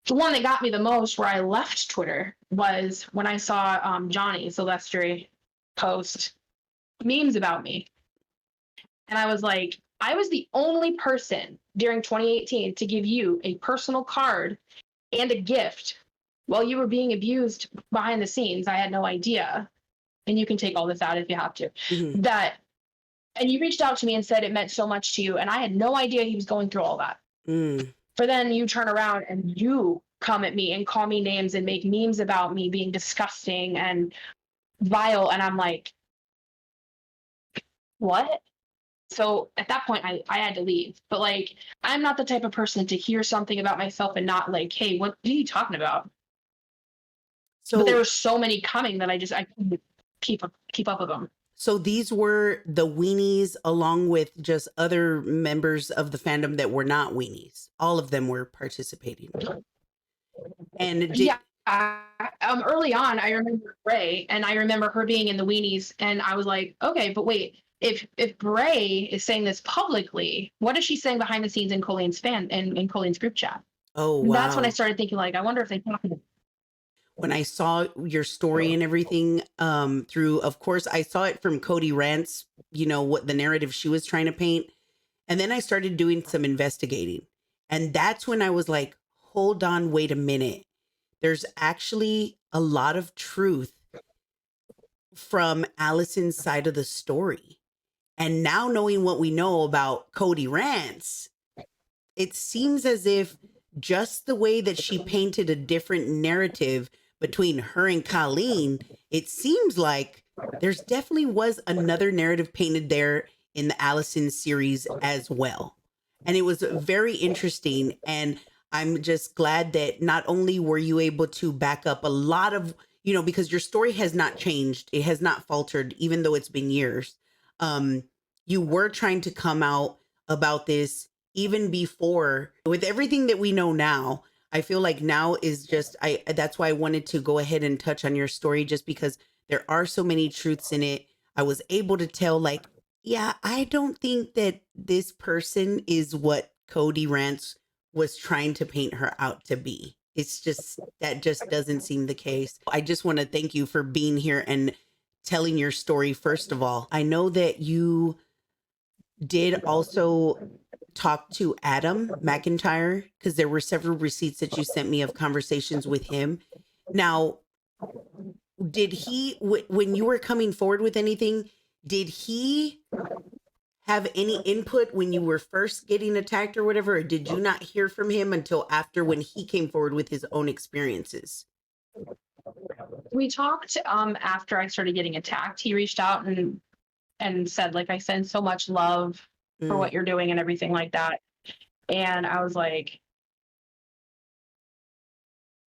Speaker 4: the one that got me the most, where I left Twitter, was when I saw Johnny Silvestri post memes about me. And I was like, I was the only person during 2018 to give you a personal card and a gift while you were being abused behind the scenes. I had no idea. And you can take all this out if you have to. And you reached out to me and said it meant so much to you. And I had no idea he was going through all that. For then you turn around and you come at me and call me names and make memes about me being disgusting and vile. And I'm like, what? So at that point, I had to leave. But like, I'm not the type of person to hear something about myself and not like, hey, what are you talking about? So, but there were so many coming that I couldn't keep up with them.
Speaker 1: So these were the Weenies, along with just other members of the fandom that were not Weenies. All of them were participating. And
Speaker 4: early on, I remember Bray, and I remember her being in the Weenies, and I was like, okay, but wait, if Bray is saying this publicly, what is she saying behind the scenes in Colleen's in Colleen's group chat?
Speaker 1: Oh, wow.
Speaker 4: That's when I started thinking, like, I wonder if they talk about.
Speaker 1: When I saw your story and everything through, of course, I saw it from Cody Rants, what the narrative she was trying to paint. And then I started doing some investigating. And that's when I was like, hold on, wait a minute. There's actually a lot of truth from Allison's side of the story. And now knowing what we know about Cody Rants, it seems as if just the way that she painted a different narrative between her and Colleen, it seems like there's definitely was another narrative painted there in the Allison series as well. And it was very interesting. And I'm just glad that not only were you able to back up a lot of, because your story has not changed. It has not faltered, even though it's been years. you were trying to come out about this even before. With everything that we know now, I feel like now is just, that's why I wanted to go ahead and touch on your story, just because there are so many truths in it. I was able to tell, like, yeah, I don't think that this person is what Cody Rants was trying to paint her out to be. It's just, that just doesn't seem the case. I just want to thank you for being here and telling your story. First of all, I know that you did also talk to Adam McIntyre, because there were several receipts that you sent me of conversations with him. Now, did he, when you were coming forward with anything, did he have any input when you were first getting attacked or whatever? Or did you not hear from him until after, when he came forward with his own experiences?
Speaker 4: We talked after I started getting attacked. He reached out and said, like, I send so much love for what you're doing and everything like that. And I was like,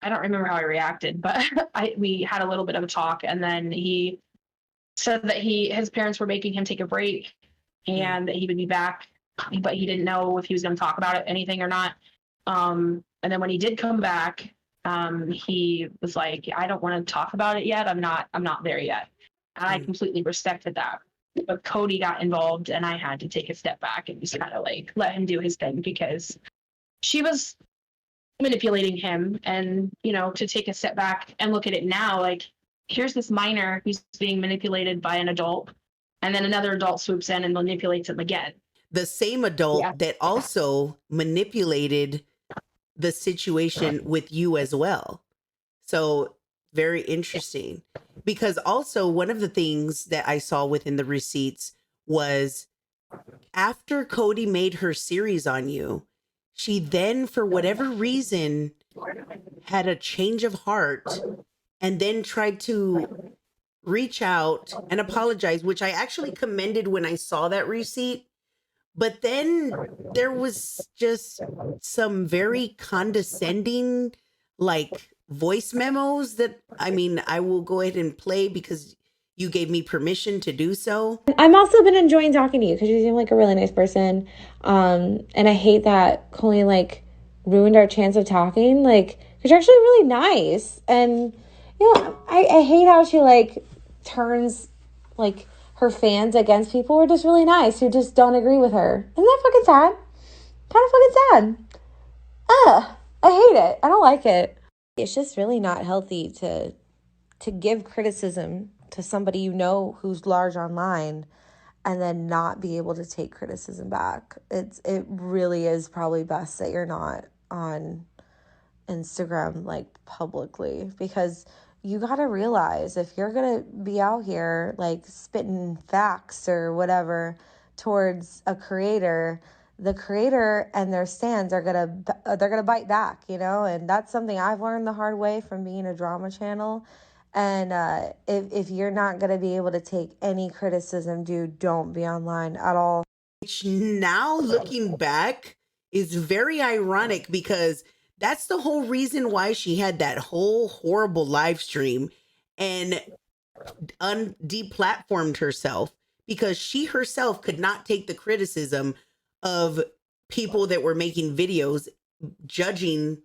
Speaker 4: I don't remember how I reacted, but we had a little bit of a talk, and then he said that his parents were making him take a break and that he would be back, but he didn't know if he was going to talk about it, anything or not. And then when he did come back, he was like, I don't want to talk about it yet. I'm not there yet. And I completely respected that. But Cody got involved, and I had to take a step back and just kind of like let him do his thing, because she was manipulating him. And, you know, to take a step back and look at it now, like, here's this minor who's being manipulated by an adult, and then another adult swoops in and manipulates him again.
Speaker 1: The same adult that also manipulated the situation with you as well. So very interesting, because also one of the things that I saw within the receipts was, after Cody made her series on you, she then, for whatever reason, had a change of heart and then tried to reach out and apologize, which I actually commended when I saw that receipt. But then there was just some very condescending, like, voice memos that, I mean, I will go ahead and play because you gave me permission to do so.
Speaker 6: I'm also been enjoying talking to you because you seem like a really nice person. And I hate that Colleen, like, ruined our chance of talking. Like, because you're actually really nice. And, you know, I hate how she, like, turns, like, her fans against people who are just really nice, who just don't agree with her. Isn't that fucking sad? Kind of fucking sad. I hate it. I don't like it. It's just really not healthy to give criticism to somebody you know who's large online and then not be able to take criticism back. It really is probably best that you're not on Instagram, like, publicly, because you got to realize, if you're going to be out here, like, spitting facts or whatever towards a creator, the creator and their stands are going to bite back, you know? And that's something I've learned the hard way from being a drama channel. And if you're not going to be able to take any criticism, dude, don't be online at all.
Speaker 1: Which, now looking back, is very ironic, because that's the whole reason why she had that whole horrible live stream and deplatformed herself, because she herself could not take the criticism of people that were making videos judging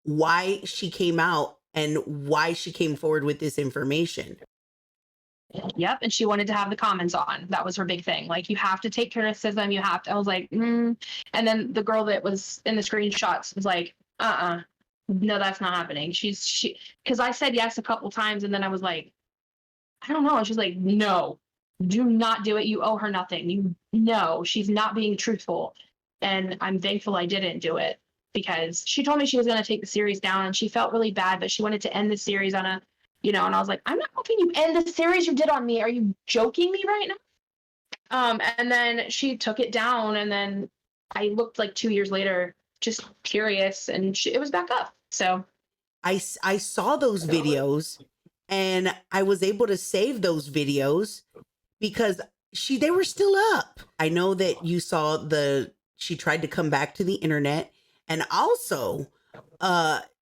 Speaker 1: why she came out and why she came forward with this information.
Speaker 4: Yep. And she wanted to have the comments on. That was her big thing. Like, you have to take criticism. You have to. I was like, And then the girl that was in the screenshots was like, no, that's not happening. Because I said yes a couple times, and then I was like, I don't know. And she's like, no, do not do it. You owe her nothing. She's not being truthful. And I'm thankful I didn't do it, because she told me she was going to take the series down, and she felt really bad, but she wanted to end the series on a, and I was like, I'm not hoping you end the series you did on me. Are you joking me right now? And then she took it down, and then I looked like 2 years later, just curious, and it was back up. So
Speaker 1: I saw those videos, and I was able to save those videos because they were still up. I know that you saw she tried to come back to the internet, and also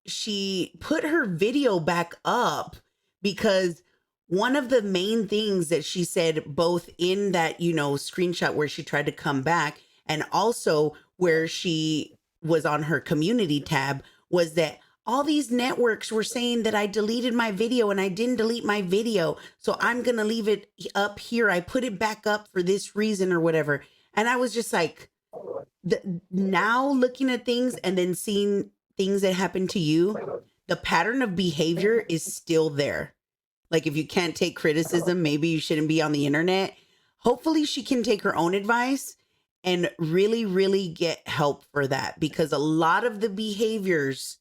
Speaker 1: she put her video back up because one of the main things that she said, both in that, screenshot where she tried to come back and also where she was on her community tab, was that all these networks were saying that I deleted my video and I didn't delete my video. So I'm going to leave it up here. I put it back up for this reason or whatever. And I was just like, now looking at things and then seeing things that happen to you, the pattern of behavior is still there. Like, if you can't take criticism, maybe you shouldn't be on the internet. Hopefully she can take her own advice and really, really get help for that, because a lot of the behaviors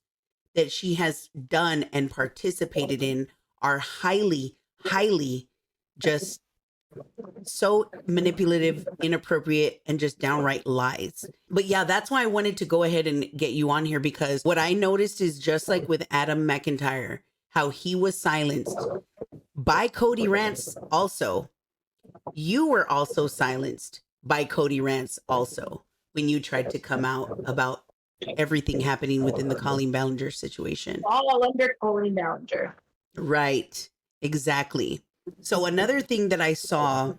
Speaker 1: that she has done and participated in are highly, highly just so manipulative, inappropriate, and just downright lies. But yeah, that's why I wanted to go ahead and get you on here, because what I noticed is just like with Adam McIntyre, how he was silenced by Cody Rants also. You were also silenced by Cody Rants also when you tried to come out about everything happening within the Colleen Ballinger situation.
Speaker 4: All under Colleen Ballinger.
Speaker 1: Right. Exactly. So another thing that I saw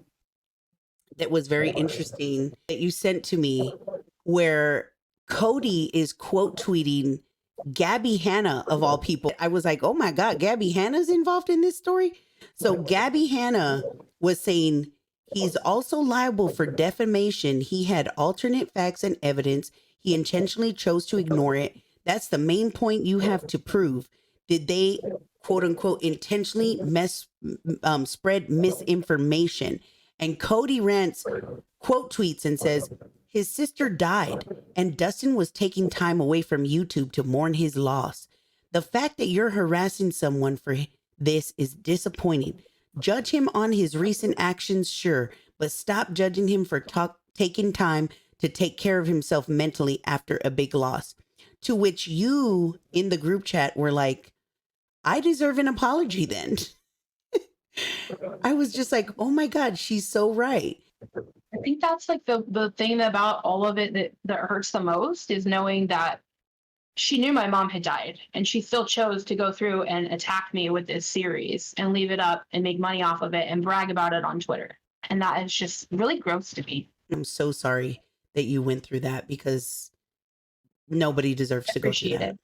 Speaker 1: that was very interesting that you sent to me, where Cody is quote tweeting Gabby Hanna of all people. I was like, oh my God, Gabby Hanna's involved in this story. So Gabby Hanna was saying he's also liable for defamation. He had alternate facts and evidence. He intentionally chose to ignore it. That's the main point you have to prove. Did they, quote unquote, intentionally spread misinformation? And Cody Rants quote tweets and says, his sister died and Dustin was taking time away from YouTube to mourn his loss. The fact that you're harassing someone for this is disappointing. Judge him on his recent actions, sure, but stop judging him for taking time to take care of himself mentally after a big loss. To which you in the group chat were like, I deserve an apology then. I was just like, oh my God, she's so right.
Speaker 4: I think that's like the thing about all of it that hurts the most is knowing that she knew my mom had died and she still chose to go through and attack me with this series and leave it up and make money off of it and brag about it on Twitter. And that is just really gross to me.
Speaker 1: I'm so sorry that you went through that, because nobody deserves to go through that.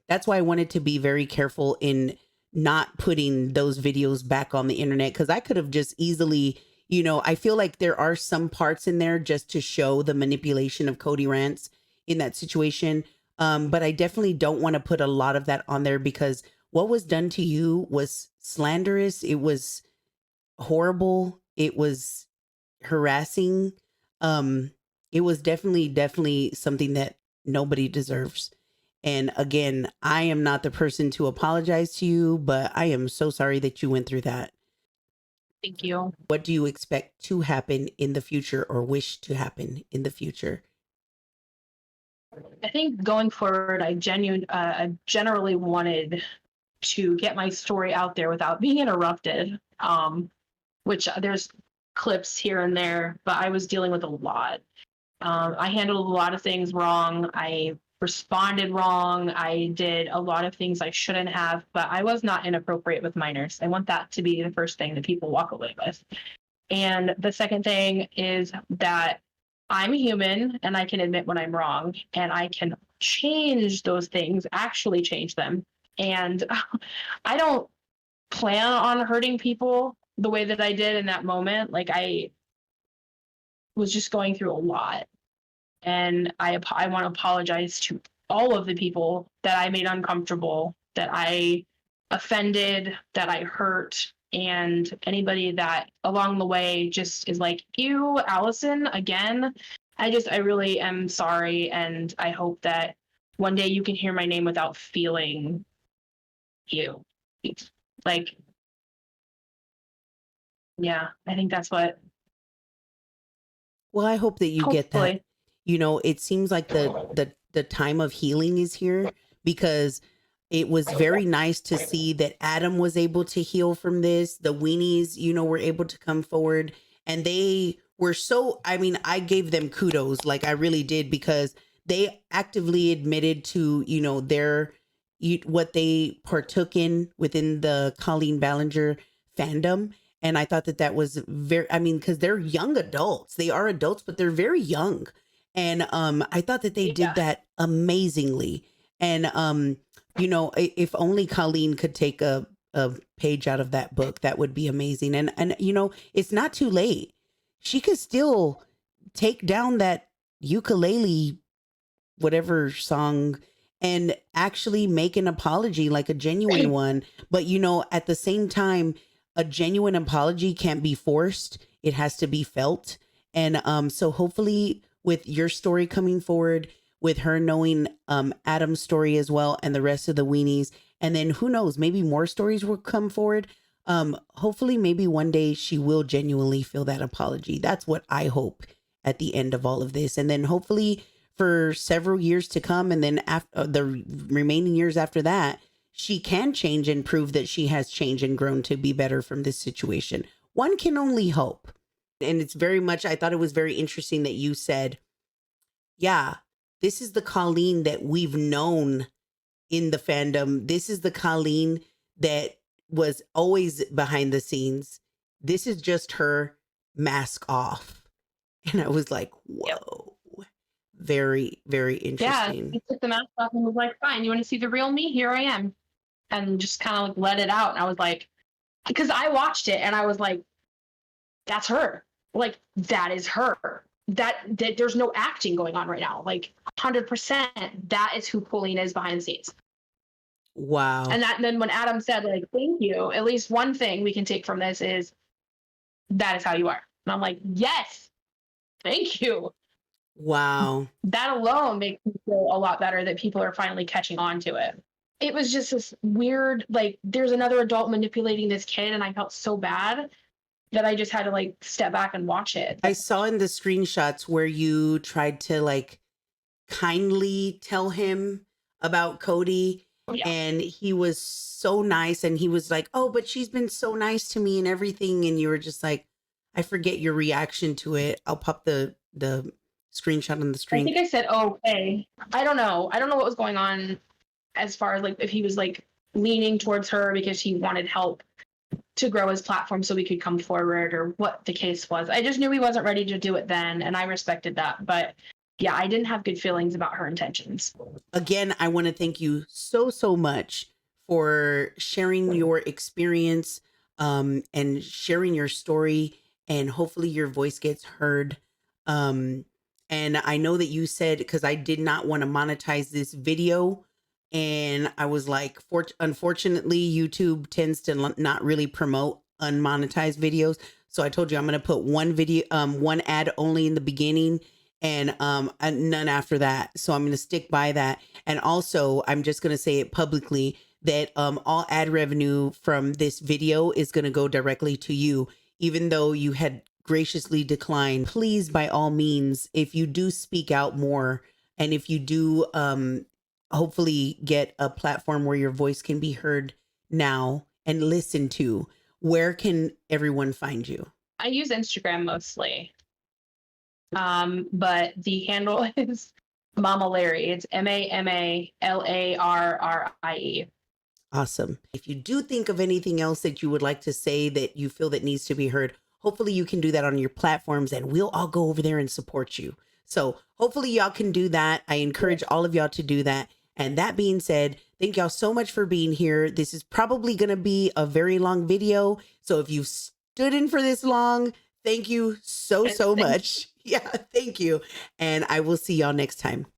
Speaker 1: That's why I wanted to be very careful in not putting those videos back on the internet, because I could have just easily, I feel like there are some parts in there just to show the manipulation of Cody Rants in that situation. But I definitely don't want to put a lot of that on there, because what was done to you was slanderous. It was horrible. It was harassing. It was definitely something that nobody deserves. And again, I am not the person to apologize to you, but I am so sorry that you went through that.
Speaker 4: Thank you.
Speaker 1: What do you expect to happen in the future, or wish to happen in the future?
Speaker 4: I think going forward, I generally wanted to get my story out there without being interrupted, which there's clips here and there, but I was dealing with a lot. I handled a lot of things wrong. I responded wrong. I did a lot of things I shouldn't have, but I was not inappropriate with minors. I want that to be the first thing that people walk away with. And the second thing is that I'm human and I can admit when I'm wrong and I can change those things, actually change them. And I don't plan on hurting people the way that I did in that moment. Like, I was just going through a lot. And I want to apologize to all of the people that I made uncomfortable, that I offended, that I hurt, and anybody that along the way just is like, ew, Allison, again. I really am sorry, and I hope that one day you can hear my name without feeling you. Like, yeah, I think that's what.
Speaker 1: Well, I hope that you get that.
Speaker 4: Hopefully.
Speaker 1: It seems like the time of healing is here, because it was very nice to see that Adam was able to heal from this. The Weenies, were able to come forward, and they were so, I gave them kudos. Like, I really did, because they actively admitted to, what they partook in within the Colleen Ballinger fandom. And I thought that that was very, I mean, because they're young adults. They are adults, but they're very young. And I thought that they did that amazingly. And, you know, if only Colleen could take a page out of that book, that would be amazing. And you know, it's not too late. She could still take down that ukulele, whatever song, and actually make an apology, like a genuine one. But, you know, at the same time, a genuine apology can't be forced. It has to be felt. And so hopefully with your story coming forward, with her knowing Adam's story as well, and the rest of the Weenies, and then who knows, maybe more stories will come forward. Hopefully maybe one day she will genuinely feel that apology. That's what I hope at the end of all of this. And then hopefully for several years to come, and then after the remaining years after that, she can change and prove that she has changed and grown to be better from this situation. One can only hope. And it's very much, I thought it was very interesting that you said, yeah, this is the Colleen that we've known in the fandom. This is the Colleen that was always behind the scenes. This is just her mask off. And I was like, whoa, very, very interesting.
Speaker 4: Yeah, he took the mask off and was like, fine, you want to see the real me? Here I am. And just kind of like let it out. And I was like, because I watched it and I was like, that's her. Like, that is her. That there's no acting going on right now. Like 100%, that is who Colleen is behind the scenes.
Speaker 1: Wow.
Speaker 4: And then when Adam said, like, thank you, at least one thing we can take from this is that is how you are. And I'm like, yes, thank you.
Speaker 1: Wow.
Speaker 4: That alone makes me feel a lot better that people are finally catching on to it. It was just this weird, like, there's another adult manipulating this kid, and I felt so bad that I just had to, like, step back and watch it.
Speaker 1: I saw in the screenshots where you tried to, like, kindly tell him about Cody, and he was so nice, and he was like, oh, but she's been so nice to me and everything, and you were just like, I forget your reaction to it. I'll pop the screenshot on the screen.
Speaker 4: I think I said, oh, okay. I don't know what was going on as far as, like, if he was, like, leaning towards her because he wanted help to grow his platform so we could come forward, or what the case was. I just knew he wasn't ready to do it then, and I respected that. But yeah, I didn't have good feelings about her intentions.
Speaker 1: Again, I want to thank you so much for sharing your experience and sharing your story, and hopefully your voice gets heard. And I know that you said, because I did not want to monetize this video, and I was like, unfortunately, YouTube tends to not really promote unmonetized videos. So I told you I'm going to put one video, one ad only in the beginning, and none after that. So I'm going to stick by that. And also, I'm just going to say it publicly that all ad revenue from this video is going to go directly to you, even though you had graciously declined. Please, by all means, if you do speak out more, and if you do hopefully get a platform where your voice can be heard now and listened to, where can everyone find you?
Speaker 4: I use Instagram mostly. But the handle is Mama Larry. It's MAMALARRIE.
Speaker 1: Awesome. If you do think of anything else that you would like to say that you feel that needs to be heard, hopefully you can do that on your platforms, and we'll all go over there and support you. So hopefully y'all can do that. I encourage all of y'all to do that. And that being said, thank y'all so much for being here. This is probably going to be a very long video. So if you've stood in for this long, thank you so much. Yeah, thank you. And I will see y'all next time.